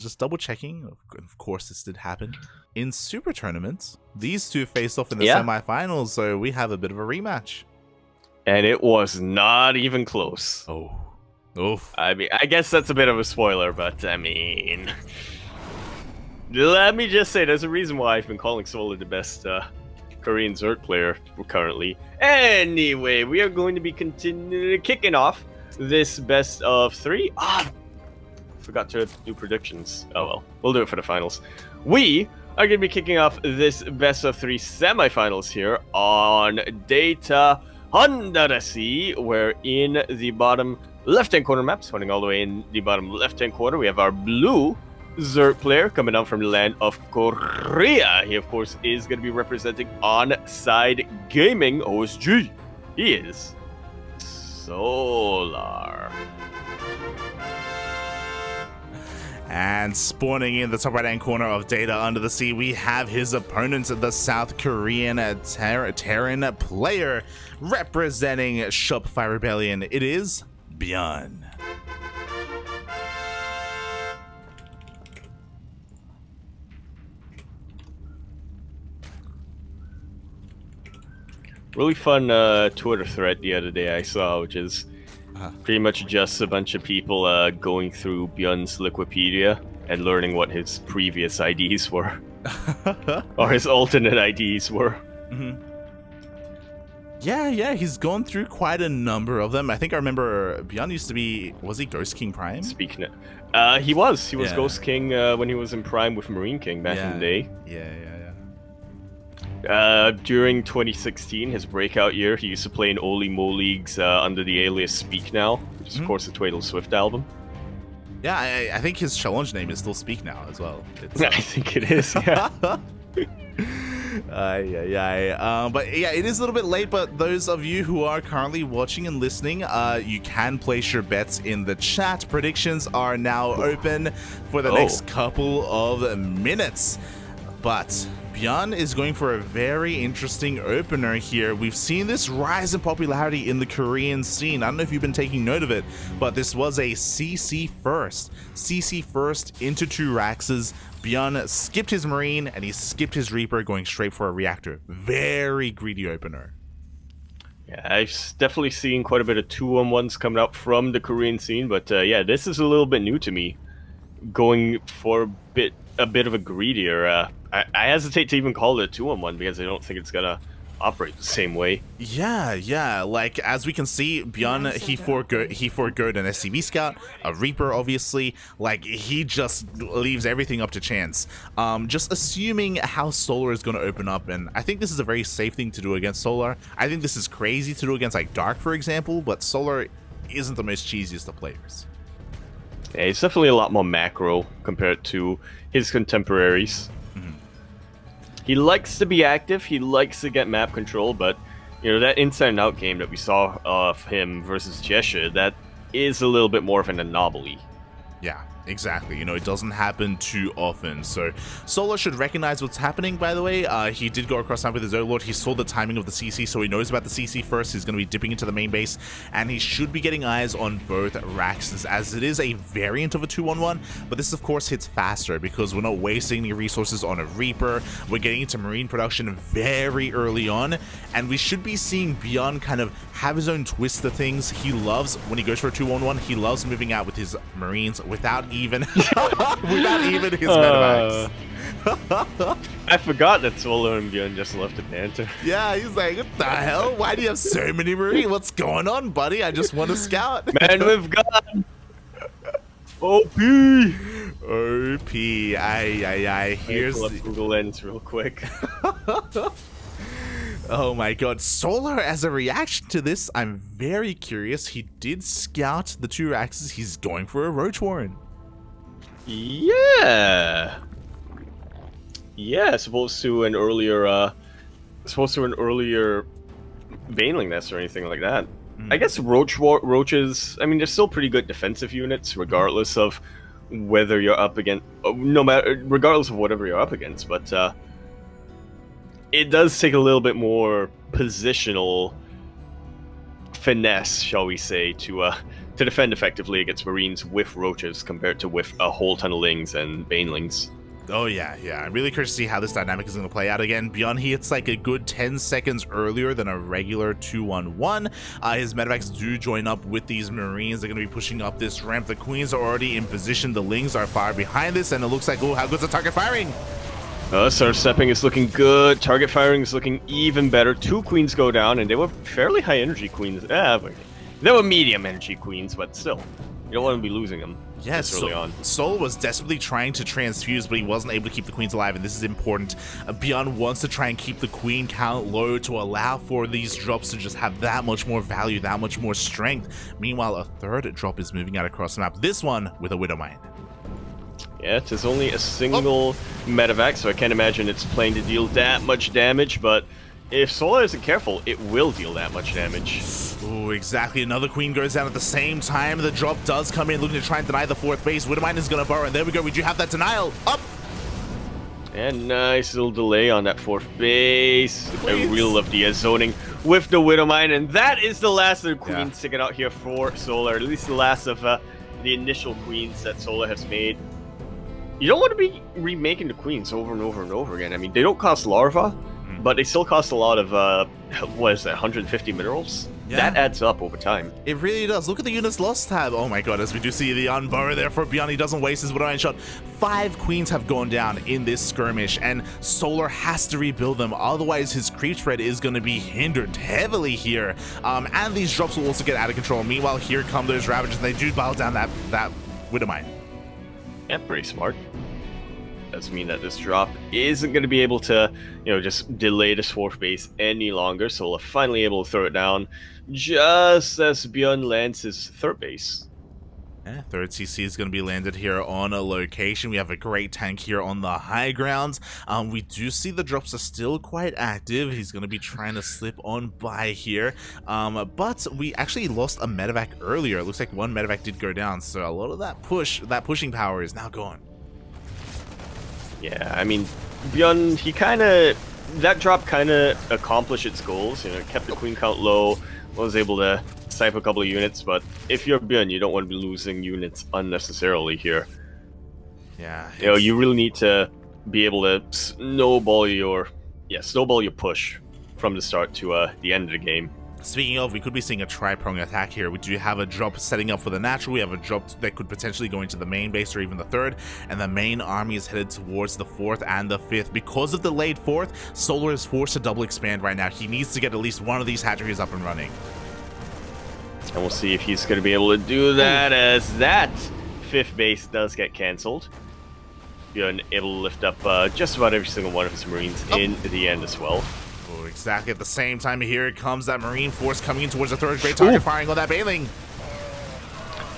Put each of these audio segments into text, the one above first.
just double checking. Of course, this did happen in Super Tournaments. These two faced off in the semifinals, so we have a bit of a rematch. And it was not even close. Oh. Oof. I mean, I guess that's a bit of a spoiler, but I mean, let me just say, there's a reason why I've been calling Solar the best Korean Zerg player currently. Anyway, we are going to be kicking off this best of 3. Forgot to do predictions. Oh well, we'll do it for the finals. We are going to be kicking off this best of 3 semifinals here on Data Hondarasi, where in the bottom left-hand corner map, running all the way in the bottom left-hand corner, we have our blue Zerg player coming down from the land of Korea. He, of course, is going to be representing Onside Gaming, OSG. He is Solar. And spawning in the top right-hand corner of Data Under the Sea, we have his opponent, the South Korean Terran player, representing Shopify Rebellion. It is ByuN. Really fun Twitter thread the other day I saw, which is pretty much just a bunch of people going through ByuN's Wikipedia and learning what his previous IDs were. Or his alternate IDs were. Mm-hmm. Yeah, he's gone through quite a number of them. I think I remember ByuN used to be, was he Ghost King Prime? Speaking of, he was Ghost King when he was in Prime with Marine King back in the day. Yeah. During 2016, his breakout year, he used to play in Oli Mo leagues under the alias Speak Now, which is of course the Taylor Swift album. Yeah, I think his challenge name is still Speak Now as well. I think it is, yeah. But yeah, it is a little bit late, but those of you who are currently watching and listening, you can place your bets in the chat. Predictions are now open for the next couple of minutes. But ByuN is going for a very interesting opener here. We've seen this rise in popularity in the Korean scene. I don't know if you've been taking note of it, but this was a CC first. CC first into 2 Raxes. ByuN skipped his Marine and he skipped his Reaper, going straight for a Reactor. Very greedy opener. Yeah, I've definitely seen quite a bit of 2-on-1s coming up from the Korean scene, but yeah, this is a little bit new to me. Going for a bit of a greedier. I hesitate to even call it a 2-on-1 because I don't think it's gonna operate the same way. Yeah. Like, as we can see, ByuN, he foregoed an SCV scout, a Reaper, obviously. Like, he just leaves everything up to chance. Just assuming how Solar is going to open up, and I think this is a very safe thing to do against Solar. I think this is crazy to do against, like, Dark, for example, but Solar isn't the most cheesiest of players. Yeah, it's definitely a lot more macro compared to his contemporaries. He likes to be active, he likes to get map control, but, you know, that inside and out game that we saw of him versus Jesha, that is a little bit more of an anomaly. Yeah, exactly. You know, it doesn't happen too often. So Solar should recognize what's happening, by the way. He did go across time with his Overlord. He saw the timing of the CC, so he knows about the CC first. He's going to be dipping into the main base, and he should be getting eyes on both Raxes, as it is a variant of a 2-on-1, but this, of course, hits faster because we're not wasting any resources on a Reaper. We're getting into Marine production very early on, and we should be seeing ByuN kind of have his own twist to things. He loves, when he goes for a 2-on-1, he loves moving out with his Marines without even his medevacs. I forgot that Solar and ByuN just left the banter. Yeah, he's like, what the hell? Why do you have so many Marines? What's going on, buddy? I just want to scout. Man, we've got OP. Aye. Here's pull up Google Lens real quick. Oh my god, Solar, as a reaction to this, I'm very curious. He did scout the 2 Raxes. He's going for a Roach Warren. Yeah, supposed to an earlier Baneling nest or anything like that. I guess roaches, I mean, they're still pretty good defensive units, regardless of whether you're up against, regardless of whatever you're up against, but it does take a little bit more positional finesse, shall we say, to defend effectively against Marines with roaches compared to with a whole ton of lings and banelings. Oh, yeah. I'm really curious to see how this dynamic is going to play out again. ByuN, he hits like a good 10 seconds earlier than a regular 2-1-1. His medevacs do join up with these Marines. They're going to be pushing up this ramp. The Queens are already in position. The Lings are far behind this, and it looks like, oh, how good's the target firing? Start stepping is looking good. Target firing is looking even better. 2 Queens go down, and they were fairly high energy Queens. They were medium energy Queens, but still, you don't want to be losing them. Yes, early on. Sol was desperately trying to transfuse, but he wasn't able to keep the Queens alive, and this is important. ByuN wants to try and keep the Queen count low to allow for these drops to just have that much more value, that much more strength. Meanwhile, a third drop is moving out across the map, this one with a Widowmine. Yeah, it is only a single medevac, so I can't imagine it's playing to deal that much damage, but if Solar isn't careful, it will deal that much damage. Oh, exactly. Another Queen goes down at the same time. The drop does come in, looking to try and deny the 4th base. Widowmine is going to burrow, and there we go. We do have that denial. Up! And nice little delay on that 4th base. I really love the zoning with the Widowmine, and that is the last of the Queens to get out here for Solar. At least the last of the initial Queens that Solar has made. You don't want to be remaking the Queens over and over and over again. I mean, they don't cost larva, but they still cost a lot of, what is that, 150 minerals? Yeah. That adds up over time. It really does. Look at the units lost tab. Oh my god, as we do see the unburrow there for ByuN. He doesn't waste his Widowmine shot. 5 Queens have gone down in this skirmish, and Solar has to rebuild them. Otherwise, his creep spread is going to be hindered heavily here. And these drops will also get out of control. Meanwhile, here come those Ravagers, and they do battle down that Widowmine. Yeah, pretty smart. Doesn't mean that this drop isn't going to be able to, just delay the 4th base any longer. So we're finally able to throw it down just as ByuN lands his 3rd base. Yeah, 3rd CC is going to be landed here on a location. We have a great tank here on the high grounds. We do see the drops are still quite active. He's going to be trying to slip on by here. But we actually lost a medevac earlier. It looks like 1 medevac did go down. So a lot of that pushing power is now gone. Yeah, I mean, ByuN, that drop kind of accomplished its goals. It kept the Queen count low, was able to snipe a couple of units, but if you're ByuN, you don't want to be losing units unnecessarily here. Yeah. You really need to be able to snowball your push from the start to the end of the game. Speaking of, we could be seeing a tri-prong attack here. We do have a drop setting up for the natural. We have a drop that could potentially go into the main base or even the 3rd. And the main army is headed towards the 4th and the 5th. Because of the late 4th, Solar is forced to double expand right now. He needs to get at least one of these hatcheries up and running. And we'll see if he's going to be able to do that, as that 5th base does get cancelled. ByuN able to lift up just about every single one of his Marines in the end as well. Exactly at the same time, here comes that Marine force coming in towards the 3rd grade target, firing on that Baneling.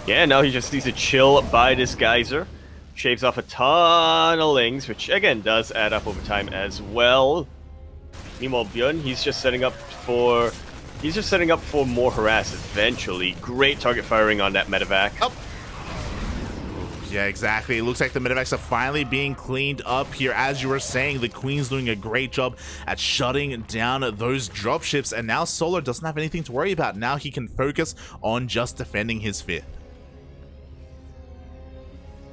Yeah, now he just needs to chill by this geyser. Shaves off a ton of lings, which again does add up over time as well. Meanwhile, ByuN, he's just setting up for more harass eventually. Great target firing on that medevac. Oh. Yeah, exactly. It looks like the medevacs are finally being cleaned up here. As you were saying, the Queen's doing a great job at shutting down those dropships, and now Solar doesn't have anything to worry about. Now he can focus on just defending his 5th.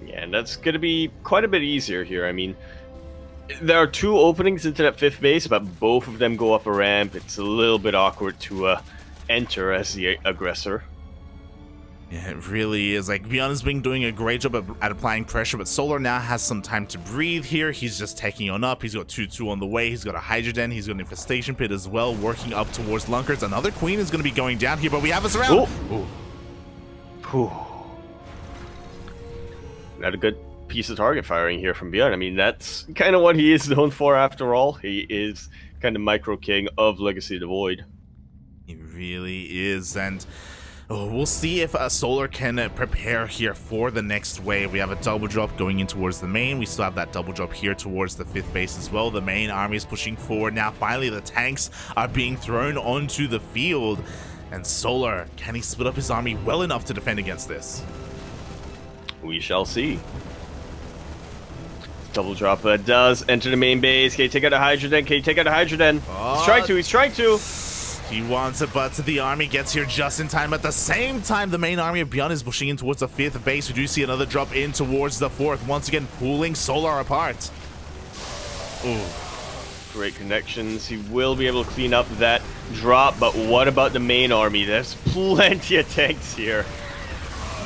Yeah, and that's going to be quite a bit easier here. I mean, there are 2 openings into that 5th base, but both of them go up a ramp. It's a little bit awkward to enter as the aggressor. Yeah, it really is. Like, ByuN has been doing a great job at applying pressure, but Solar now has some time to breathe here. He's just taking on up. He's got 2-2 on the way. He's got a Hydroden. He's got an Infestation Pit as well, working up towards Lunkers. Another Queen is going to be going down here, but we have us around. Ooh. Not a good piece of target firing here from ByuN. I mean, that's kind of what he is known for after all. He is kind of micro king of Legacy of the Void. He really is, and we'll see if Solar can prepare here for the next wave. We have a double drop going in towards the main. We still have that double drop here towards the 5th base as well. The main army is pushing forward now. Finally, the tanks are being thrown onto the field. And Solar, can he split up his army well enough to defend against this? We shall see. Double drop does enter the main base. Can he take out a Hydroden? Can he take out a Hydroden? He's trying to. He wants it, but the army gets here just in time. At the same time, the main army of ByuN is pushing in towards the 5th base. We do see another drop in towards the 4th, once again pulling Solar apart. Ooh. Great connections. He will be able to clean up that drop, but what about the main army? There's plenty of tanks here.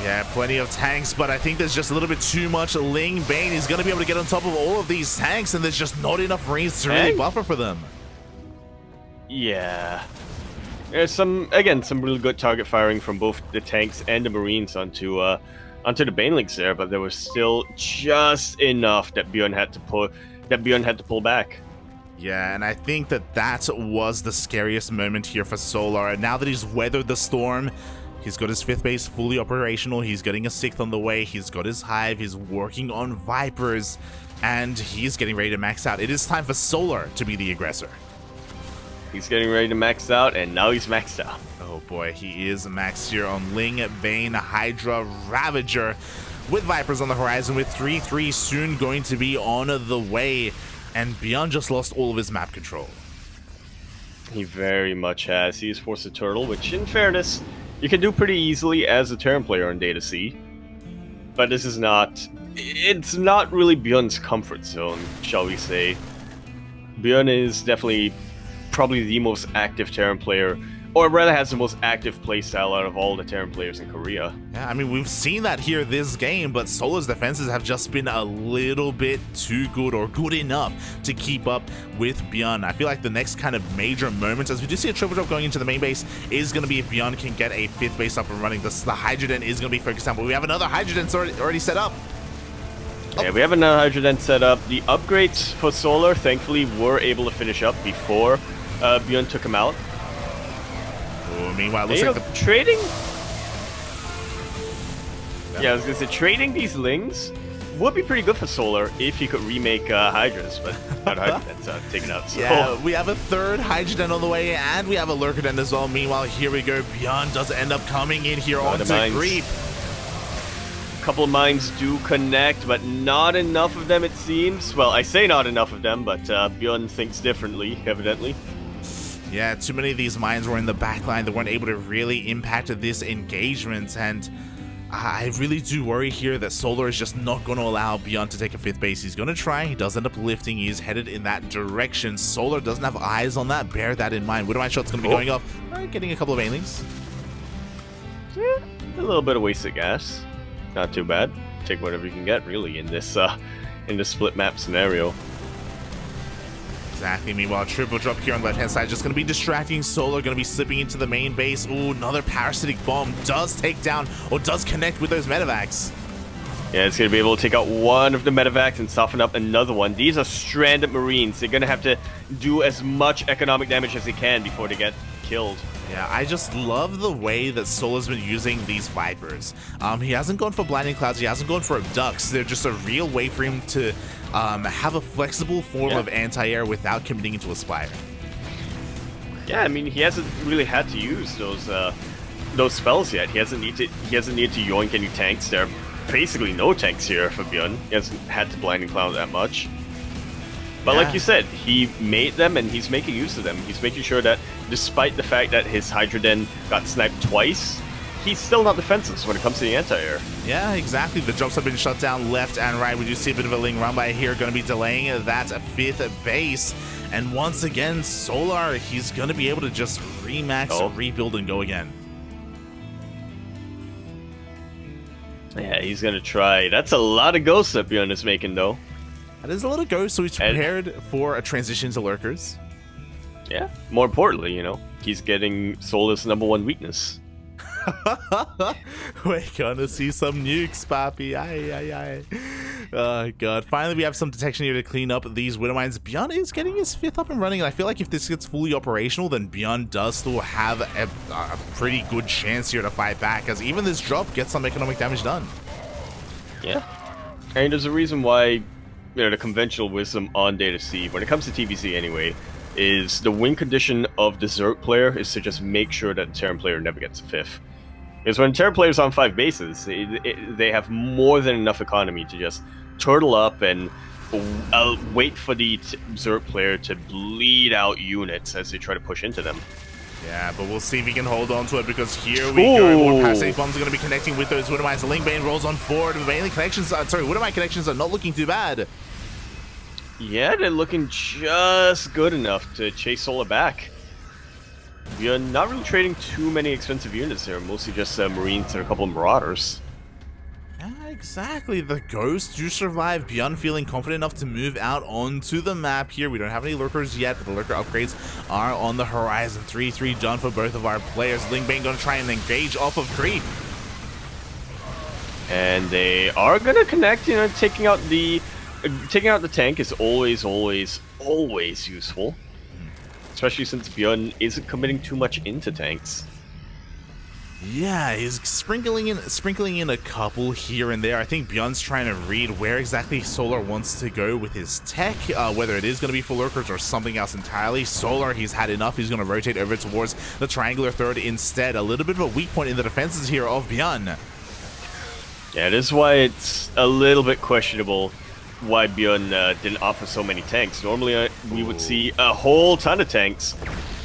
Yeah, plenty of tanks, but I think there's just a little bit too much Ling Bane. He's going to be able to get on top of all of these tanks, and there's just not enough Marines to really buffer for them. Yeah. There's some really good target firing from both the tanks and the Marines onto the Banelings there, but there was still just enough that ByuN had to pull back. Yeah, and I think that was the scariest moment here for Solar. Now that he's weathered the storm, he's got his 5th base fully operational, he's getting a 6th on the way, he's got his hive, he's working on Vipers, and he's getting ready to max out. It is time for Solar to be the aggressor. He's getting ready to max out, and now he's maxed out. Oh boy, he is maxed here on Ling, Bane, Hydra, Ravager, with Vipers on the horizon, with 3-3 soon going to be on the way. And ByuN just lost all of his map control. He very much has. He's forced a turtle, which in fairness, you can do pretty easily as a Terran player on Data C. But this is not... It's not really ByuN's comfort zone, shall we say. ByuN is definitely probably the most active Terran player, or rather has the most active playstyle out of all the Terran players in Korea. Yeah, I mean, we've seen that here this game, but Solar's defenses have just been a little bit too good, or good enough to keep up with ByuN. I feel like the next kind of major moment, as we do see a triple drop going into the main base, is going to be if ByuN can get a 5th base up and running. The Hydroden is going to be focused on, but we have another Hydroden already set up. Yeah, we have another Hydroden set up. The upgrades for Solar, thankfully, were able to finish up before ByuN took him out. Oh, meanwhile, looks like the trading. Yeah, I was gonna say trading these Lings would be pretty good for Solar if he could remake Hydras, but that Hydroden's taken out. So. Yeah, we have a 3rd Hydroden on the way, and we have a Lurkerden as well. Meanwhile, here we go. ByuN does end up coming in here onto Creep. A couple of mines do connect, but not enough of them, it seems. Well, I say not enough of them, but ByuN thinks differently, evidently. Yeah, too many of these mines were in the backline that weren't able to really impact this engagement, and I really do worry here that Solar is just not going to allow ByuN to take a 5th base. He's going to try, he does end up lifting, he's headed in that direction. Solar doesn't have eyes on that, bear that in mind. Widowmine shot's going to be going off, getting a couple of banelings. Yeah, a little bit of wasted gas. Not too bad. Take whatever you can get, really, in this split map scenario. Exactly. Meanwhile, triple drop here on the left-hand side, just going to be distracting Solar, going to be slipping into the main base. Ooh, another parasitic bomb does take down, or does connect with those medevacs. Yeah, it's going to be able to take out one of the medevacs and soften up another one. These are stranded Marines. They're going to have to do as much economic damage as they can before they get killed. Yeah, I just love the way that Solar's been using these Vipers. He hasn't gone for Blinding Clouds, he hasn't gone for Abducts. They're just a real way for him to have a flexible form of anti-air without committing into a Spire. Yeah, I mean, he hasn't really had to use those spells yet. He hasn't needed to yoink any tanks. There are basically no tanks here for ByuN. He hasn't had to Blinding Cloud that much. But like you said, he made them and he's making use of them. He's making sure that despite the fact that his Hydroden got sniped twice, he's still not defenseless when it comes to the anti-air. Yeah, exactly. The drops have been shut down left and right. We do see a bit of a Ling run by here, going to be delaying that 5th base. And once again, Solar, he's going to be able to just remax, rebuild, and go again. Yeah, he's going to try. That's a lot of ghosts that ByuN is making, though. That is a lot of ghosts, so he's prepared for a transition to Lurkers. Yeah, more importantly, you know, he's getting Solar's #1 weakness. We're gonna see some nukes, Papi. Aye. Oh god. Finally, we have some detection here to clean up these Widow Mines. ByuN is getting his 5th up and running, and I feel like if this gets fully operational, then ByuN does still have a pretty good chance here to fight back, as even this drop gets some economic damage done. Yeah. And there's a reason why, you know, the conventional wisdom on Data C, when it comes to TvZ anyway, is the win condition of the Zerg player is to just make sure that the Terran player never gets a 5th. Because when Terran player's on 5 bases, they have more than enough economy to just turtle up and wait for the Zerg player to bleed out units as they try to push into them. Yeah, but we'll see if he can hold on to it, because here we go. More parasitic bombs are going to be connecting with those Widowmines. The Lingbane rolls on forward. Mainly connections, Widowmine connections are not looking too bad. Yeah, they're looking just good enough to chase Solar back. You're not really trading too many expensive units there, mostly just Marines and a couple of Marauders. Yeah, exactly. The ghosts do survive. ByuN feeling confident enough to move out onto the map here. We don't have any lurkers yet, but the lurker upgrades are on the horizon. 3-3 done for both of our players. Lingbane going to try and engage off of creep. And they are going to connect, you know, taking out the tank is always useful. Especially since ByuN isn't committing too much into tanks. Yeah, he's sprinkling in a couple here and there. I think ByuN's trying to read where exactly Solar wants to go with his tech, whether it is going to be for lurkers or something else entirely. Solar, he's had enough. He's going to rotate over towards the triangular third instead. A little bit of a weak point in the defenses here of ByuN. Yeah, this is why it's a little bit questionable why ByuN didn't offer so many tanks. Normally, we would see a whole ton of tanks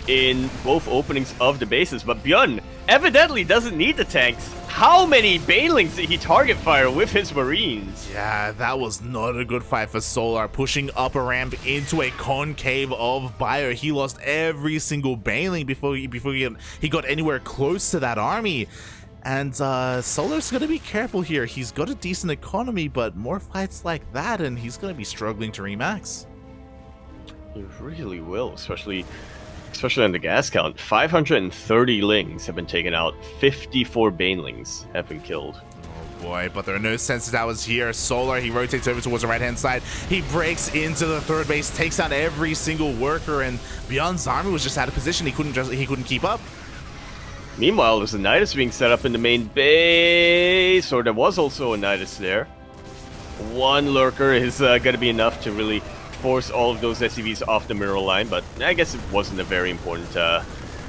in both openings of the bases, but ByuN evidently doesn't need the tanks. How many Banelings did he target fire with his Marines? Yeah, that was not a good fight for Solar, pushing up a ramp into a concave of ByuN. He lost every single Baneling before he got anywhere close to that army. And Solar's going to be careful here. He's got a decent economy, but more fights like that, and he's going to be struggling to remax. He really will, especially on the gas count. 530 Lings have been taken out. 54 Banelings have been killed. Oh boy, but there are no Sensor Towers here. Solar, he rotates over towards the right-hand side. He breaks into the third base, takes out every single worker, and ByuN's army was just out of position. He couldn't keep up. Meanwhile, there's a Nidus being set up in the main base, or there was also a Nidus there. One lurker is going to be enough to really force all of those SCVs off the mineral line, but I guess it wasn't a very important, I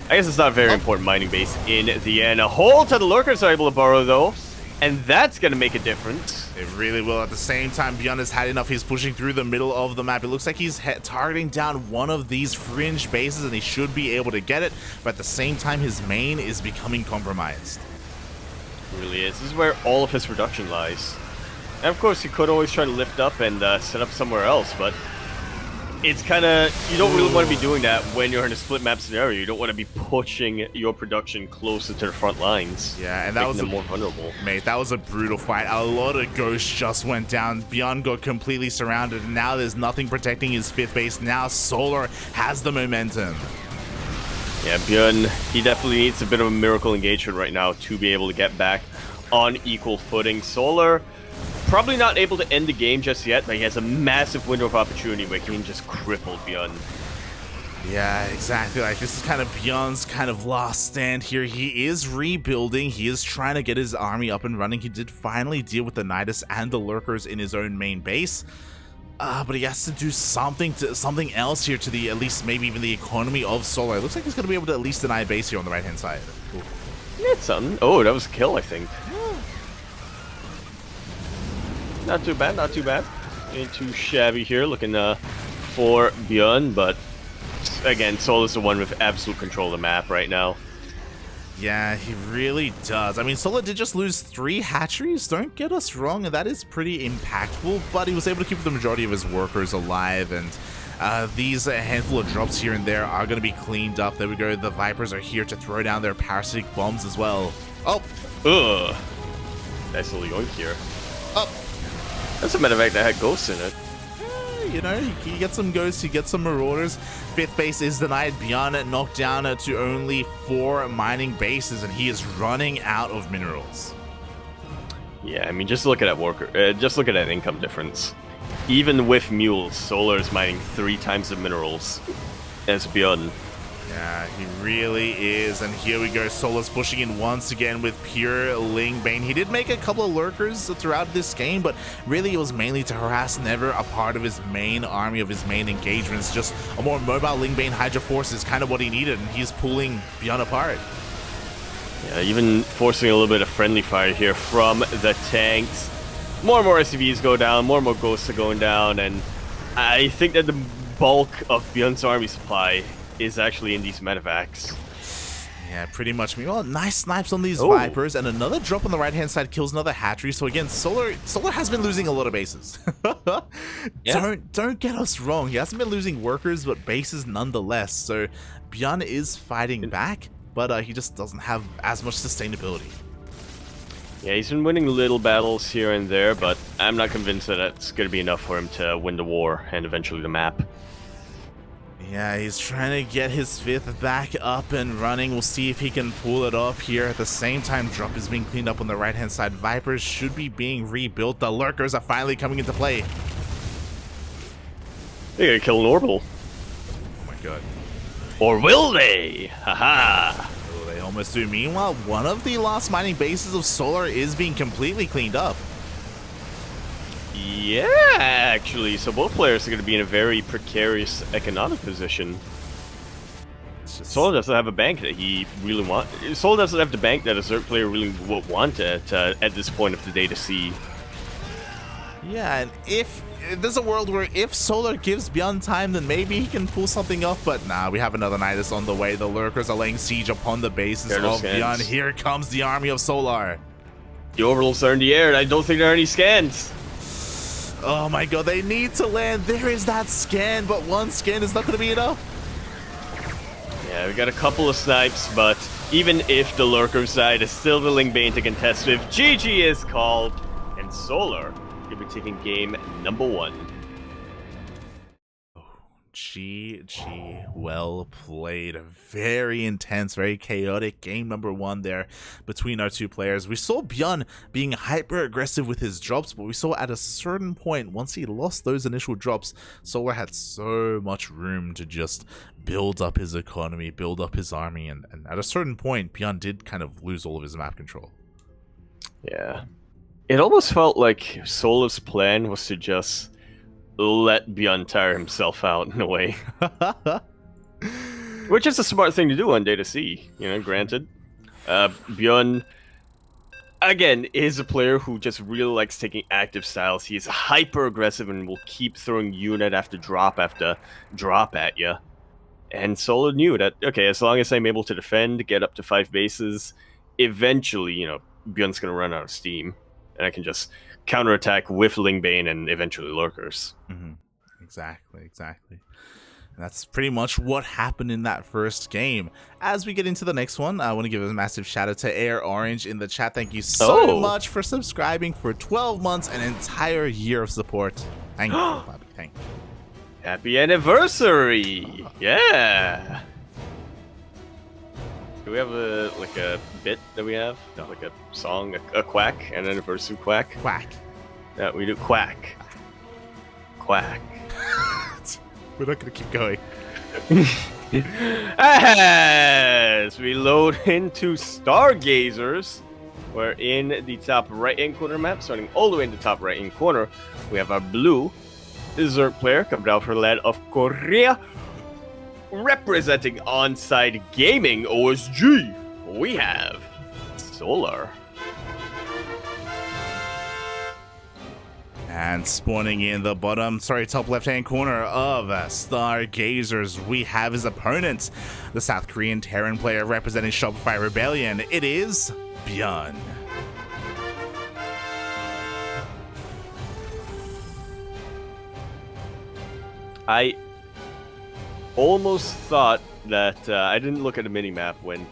guess it's not a very important mining base in the end. A whole ton of lurkers are able to burrow, though, and that's going to make a difference. It really will. At the same time, ByuN has had enough. He's pushing through the middle of the map. It looks like he's targeting down one of these fringe bases, and he should be able to get it, but at the same time, his main is becoming compromised. It really is. This is where all of his production lies. And of course, you could always try to lift up and set up somewhere else, but it's kind of, you don't really want to be doing that when you're in a split map scenario. You don't want to be pushing your production closer to the front lines. Yeah, and that was more vulnerable. Mate, that was a brutal fight. A lot of ghosts just went down. ByuN got completely surrounded, and now there's nothing protecting his fifth base. Now Solar has the momentum. Yeah, ByuN, he definitely needs a bit of a miracle engagement right now to be able to get back on equal footing. Solar, probably not able to end the game just yet, but he has a massive window of opportunity where he can just cripple ByuN. Yeah, exactly. Like, this is kind of ByuN's kind of last stand here. He is rebuilding. He is trying to get his army up and running. He did finally deal with the Nidus and the lurkers in his own main base. But he has to do something else here to the, at least maybe even the economy of Solar. It looks like he's going to be able to at least deny base here on the right-hand side. Ooh. He had something. Oh, that was a kill, I think. Not too bad, not too bad. Ain't too shabby here, looking for ByuN, but again, Solar's the one with absolute control of the map right now. Yeah, he really does. I mean, Solar did just lose 3 hatcheries, don't get us wrong, and that is pretty impactful, but he was able to keep the majority of his workers alive, and these handful of drops here and there are going to be cleaned up. There we go, the Vipers are here to throw down their parasitic bombs as well. Oh! Ugh! Nice little yoink here. Oh! That's a matter of fact that had ghosts in it. You know, you get some ghosts, you get some marauders. Fifth base is denied. ByuN knocked down to only 4 mining bases, and he is running out of minerals. Yeah, I mean, just look at that worker. Just look at that income difference. Even with mules, Solar is mining 3 times the minerals as ByuN. Yeah, he really is. And here we go. Solar's pushing in once again with pure Lingbane. He did make a couple of lurkers throughout this game, but really it was mainly to harass, never a part of his main army, of his main engagements. Just a more mobile Lingbane Hydra force is kind of what he needed, and he's pulling ByuN apart. Yeah, even forcing a little bit of friendly fire here from the tanks. More and more SCVs go down, more and more ghosts are going down, and I think that the bulk of ByuN's army supply is actually in these medevacs. Yeah, pretty much. Well, nice snipes on these Vipers, and another drop on the right-hand side kills another hatchery. So again, Solar has been losing a lot of bases. Don't get us wrong. He hasn't been losing workers, but bases nonetheless. So ByuN is fighting back, but he just doesn't have as much sustainability. Yeah, he's been winning little battles here and there, but I'm not convinced that that's going to be enough for him to win the war and eventually the map. Yeah, he's trying to get his 5th back up and running. We'll see if he can pull it off here. At the same time, drop is being cleaned up on the right-hand side. Vipers should be being rebuilt. The lurkers are finally coming into play. They're going to kill an orbital. Oh my god. Or will they? Haha. Oh, they almost do. Meanwhile, one of the last mining bases of Solar is being completely cleaned up. Yeah, actually. So both players are going to be in a very precarious economic position. Solar doesn't have a bank that he really wants. Solar doesn't have the bank that a Zerg player really would want at this point of the day to see. Yeah, and if there's a world where if Solar gives ByuN time, then maybe he can pull something off. But nah, we have another Nidus on the way. The lurkers are laying siege upon the bases of ByuN. Here comes the army of Solar. The orbitals are in the air, and I don't think there are any scans. Oh my god, they need to land. There is that scan, but one scan is not going to be enough. Yeah, we got a couple of snipes, but even if the lurker side is still the Lingbane to contest with, GG is called, and Solar will be taking game number 1. GG, well played. Very intense, very chaotic game number 1 there between our two players. We saw ByuN being hyper aggressive with his drops, but we saw at a certain point, once he lost those initial drops, Solar had so much room to just build up his economy, build up his army, and at a certain point, ByuN did kind of lose all of his map control. Yeah. It almost felt like Solar's plan was to just let ByuN tire himself out in a way. Which is a smart thing to do on Day to See, you know, granted. ByuN, again, is a player who just really likes taking active styles. He is hyper aggressive and will keep throwing unit after drop at you. And Solar knew that, okay, as long as I'm able to defend, get up to 5 bases, eventually, you know, ByuN's going to run out of steam. And I can just counterattack with Lingbane and eventually lurkers. Exactly. And that's pretty much what happened in that first game. As we get into the next one, I want to give a massive shout out to Air Orange in the chat. Thank you so much for subscribing for 12 months, an entire year of support. Thank you, Bobby. Thank you. Happy anniversary! Yeah. Do we have a bit that we have? No. Like a song, a quack, an anniversary quack? Quack. Yeah, we do quack. Quack. We're not gonna keep going. As we load into Stargazers, we're in the top right-hand corner map, starting all the way in the top right-hand corner. We have our blue Zerg player coming out for the land of Korea. Representing Onside Gaming OSG, we have Solar. And spawning in the top left-hand corner of Stargazers, we have his opponent, the South Korean Terran player representing Shopify Rebellion. It is ByuN. I almost thought that I didn't look at the minimap when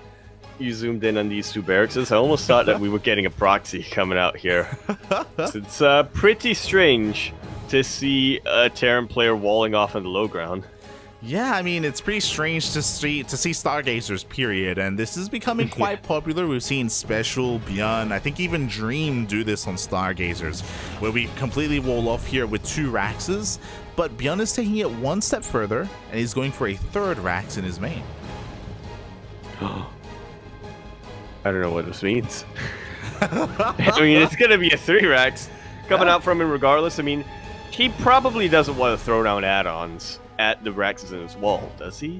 you zoomed in on these two barracks. I almost thought that we were getting a proxy coming out here. It's pretty strange to see a Terran player walling off on the low ground. Yeah, I mean, it's pretty strange to see Stargazers, period, and this is becoming quite popular. We've seen Special, ByuN, I think even Dream do this on Stargazers, where we completely wall off here with 2 Raxes, but ByuN is taking it one step further, and he's going for a 3rd Rax in his main. I don't know what this means. I mean, it's going to be a 3 Rax coming out from him regardless. I mean, he probably doesn't want to throw down add-ons at the Raxes in his wall, does he?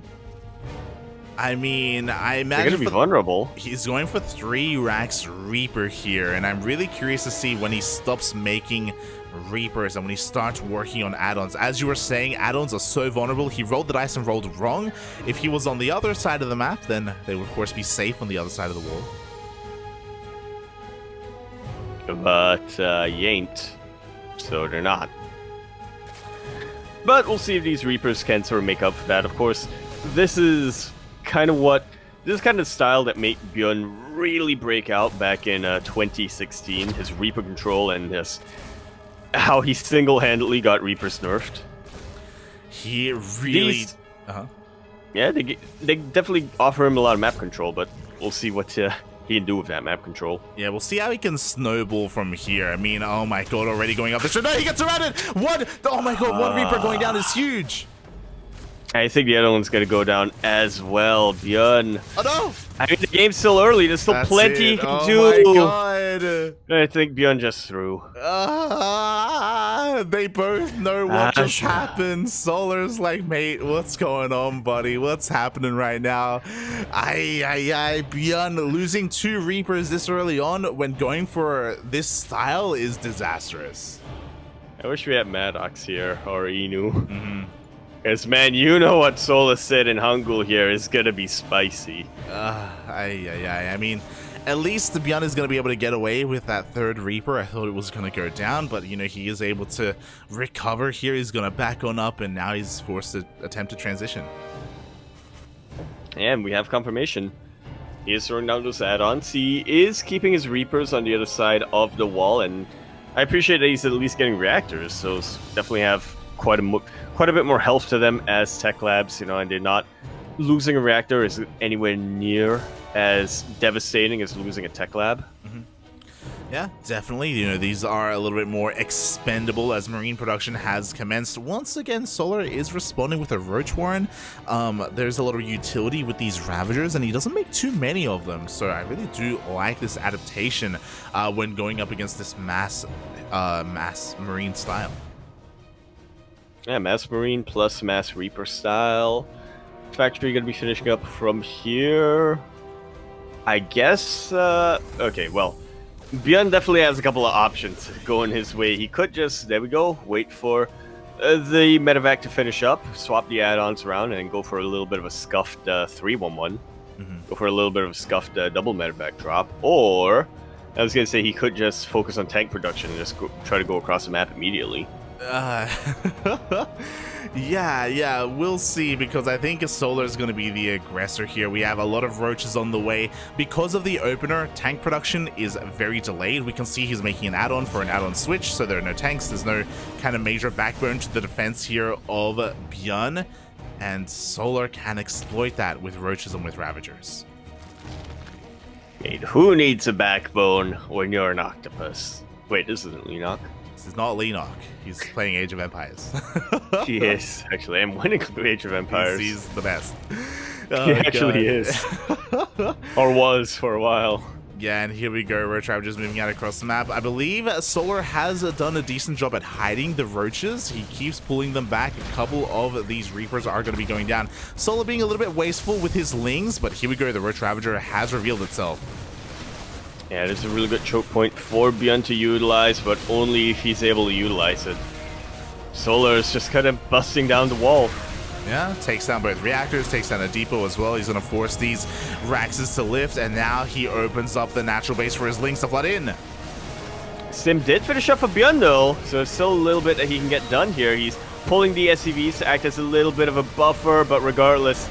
I mean, I imagine they're gonna be vulnerable. He's going for 3 Rax Reaper here, and I'm really curious to see when he stops making Reapers, and when he starts working on add-ons, as you were saying, add-ons are so vulnerable. He rolled the dice and rolled wrong. If he was on the other side of the map, then they would of course be safe on the other side of the wall. But you ain't, so they're not. But we'll see if these Reapers can sort of make up for that. Of course, this is kind of the style that made ByuN really break out back in 2016. His Reaper control and his how he single-handedly got Reapers nerfed. He really... Yeah, they definitely offer him a lot of map control, but we'll see what he can do with that map control. Yeah, we'll see how he can snowball from here. I mean, oh my god, already going up the street. No, he gets surrounded! What? Oh my god, one Reaper going down is huge! I think the other one's going to go down as well, ByuN. Oh no! I mean, the game's still early. There's still plenty he can do. Oh my god! I think ByuN just threw. They both know what just happened. Solar's like, mate, what's going on, buddy? What's happening right now? ByuN losing 2 Reapers this early on when going for this style is disastrous. I wish we had Maddox here, or Inu. Because, man, you know what Sola said in Hangul here is going to be spicy. I mean, at least ByuN is going to be able to get away with that 3rd Reaper. I thought it was going to go down, but, you know, he is able to recover here. He's going to back on up, and now he's forced to attempt to transition. And we have confirmation. He is throwing down those add-ons. He is keeping his Reapers on the other side of the wall, and I appreciate that he's at least getting reactors. Those definitely have quite a bit more health to them as tech labs, you know, and they're not losing a reactor is anywhere near as devastating as losing a tech lab. Yeah, definitely. You know, these are a little bit more expendable as marine production has commenced. Once again, Solar is responding with a Roach Warren. There's a lot of utility with these Ravagers, and he doesn't make too many of them. So I really do like this adaptation when going up against this mass marine style. Yeah, Mass Marine plus Mass Reaper style. Factory gonna be finishing up from here. I guess, okay, well, ByuN definitely has a couple of options going his way. He could just, there we go, wait for the medevac to finish up, swap the add-ons around, and go for a little bit of a scuffed 3-1-1. Go for a little bit of a scuffed double medevac drop. Or, I was gonna say he could just focus on tank production and just try to go across the map immediately. Yeah, we'll see, because I think Solar is going to be the aggressor here. We have a lot of roaches on the way. Because of the opener, tank production is very delayed. We can see he's making an add-on for an add-on switch, so there are no tanks. There's no kind of major backbone to the defense here of ByuN, and Solar can exploit that with roaches and with Ravagers. Wait, who needs a backbone when you're an octopus? Wait, this isn't Leenock. This is not Leenock. He's playing Age of Empires. He is, actually. I'm winning Age of Empires. He's the best. Oh, he actually is. Or was for a while. Yeah, and here we go. Roach Ravagers moving out across the map. I believe Solar has done a decent job at hiding the roaches. He keeps pulling them back. A couple of these Reapers are going to be going down. Solar being a little bit wasteful with his Lings, but here we go. The Roach Ravager has revealed itself. Yeah, there's a really good choke point for ByuN to utilize, but only if he's able to utilize it. Solar is just kind of busting down the wall. Yeah, takes down both reactors, takes down a depot as well. He's going to force these Raxes to lift, and now he opens up the natural base for his Lings to flood in. Sim did finish up for ByuN though, so there's still a little bit that he can get done here. He's pulling the SCVs to act as a little bit of a buffer, but regardless,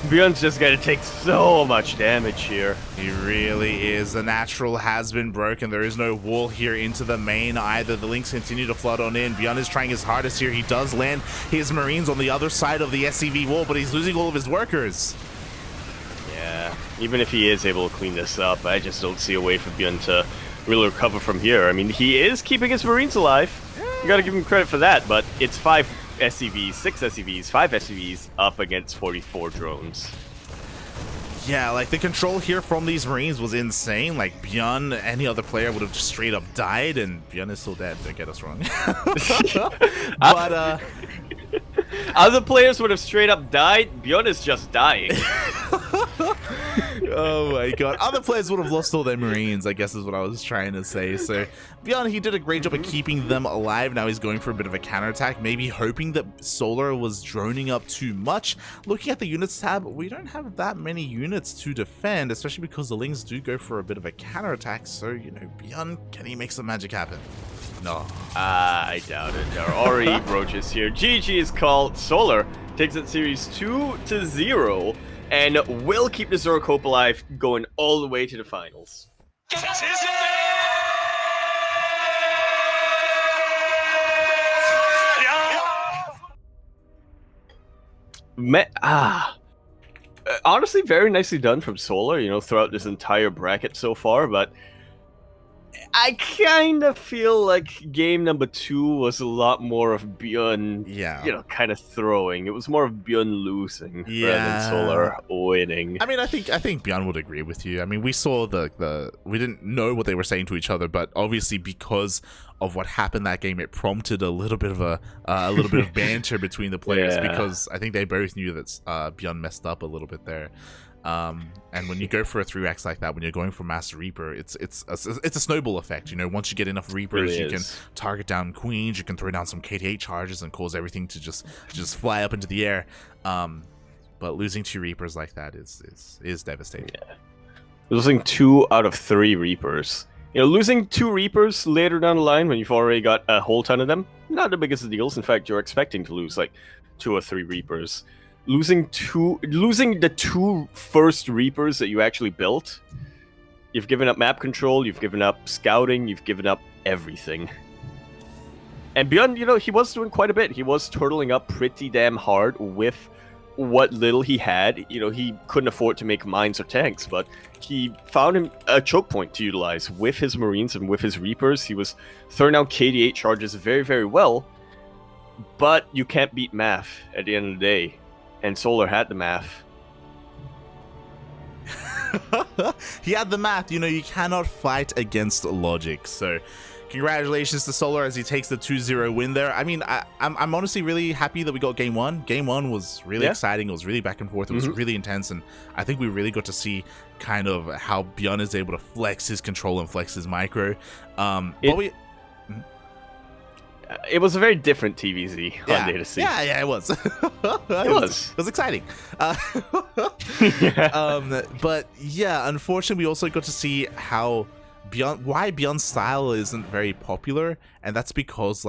ByuN's just going to take so much damage here. He really is. The natural has been broken. There is no wall here into the main either. The Lings continue to flood on in. ByuN is trying his hardest here. He does land his Marines on the other side of the SCV wall, but he's losing all of his workers. Yeah, even if he is able to clean this up, I just don't see a way for ByuN to really recover from here. I mean, he is keeping his Marines alive. You got to give him credit for that, but it's 5 SCVs, 6 SCVs, 5 SCVs up against 44 drones. Yeah, like the control here from these Marines was insane. Like ByuN, any other player would have just straight up died, and ByuN is still dead, don't get us wrong. But other players would have straight up died. ByuN is just dying. Oh my god. Other players would have lost all their Marines, I guess is what I was trying to say. So, ByuN, he did a great job of keeping them alive. Now he's going for a bit of a counterattack, maybe hoping that Solar was droning up too much. Looking at the units tab, we don't have that many units to defend, especially because the Lings do go for a bit of a counterattack. So, you know, ByuN, can he make some magic happen? No. I doubt it. There are already roaches here. GG is called. Solar takes it series 2-0 and will keep the Zerg hope alive going all the way to the finals. Honestly, very nicely done from Solar, you know, throughout this entire bracket so far, but I kind of feel like game number 2 was a lot more of ByuN, you know, kind of throwing. It was more of ByuN losing rather than Solar winning. I mean, I think ByuN would agree with you. I mean, we saw we didn't know what they were saying to each other, but obviously because of what happened that game, it prompted a little bit of banter between the players because I think they both knew that ByuN messed up a little bit there. And when you go for a 3x like that, when you're going for Master Reaper, it's a snowball effect. You know, once you get enough Reapers, you can target down Queens, you can throw down some KT8 charges and cause everything to just fly up into the air. But losing 2 Reapers like that is devastating. Yeah. Losing 2 out of 3 Reapers. You know, losing 2 Reapers later down the line when you've already got a whole ton of them, not the biggest of deals. In fact, you're expecting to lose like 2 or 3 Reapers. Losing the 2 first Reapers that you actually built, you've given up map control, you've given up scouting, you've given up everything. And ByuN, you know, he was doing quite a bit. He was turtling up pretty damn hard with what little he had. You know, he couldn't afford to make mines or tanks, but he found him a choke point to utilize with his Marines and with his Reapers. He was throwing down KT8 charges very, very well, but you can't beat math at the end of the day. And Solar had the math. He had the math. You know, you cannot fight against logic. So, congratulations to Solar as he takes the 2-0 win there. I mean, I'm honestly really happy that we got game 1. Game 1 was really exciting. It was really back and forth. It was really intense. And I think we really got to see kind of how ByuN is able to flex his control and flex his micro. It was a very different TvZ on Data C. Yeah, it was. It was exciting. But yeah, unfortunately, we also got to see how why ByuN's style isn't very popular, and that's because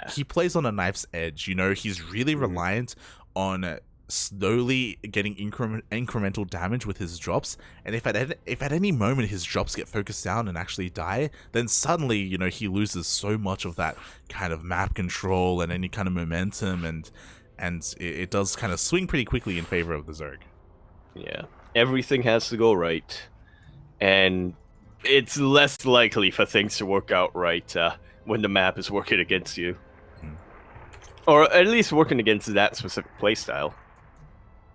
he plays on a knife's edge. You know, he's really reliant on slowly getting incremental damage with his drops, and if at any moment his drops get focused down and actually die, then suddenly, you know, he loses so much of that kind of map control and any kind of momentum, and it does kind of swing pretty quickly in favor of the Zerg. Yeah, everything has to go right, and it's less likely for things to work out right when the map is working against you, or at least working against that specific playstyle.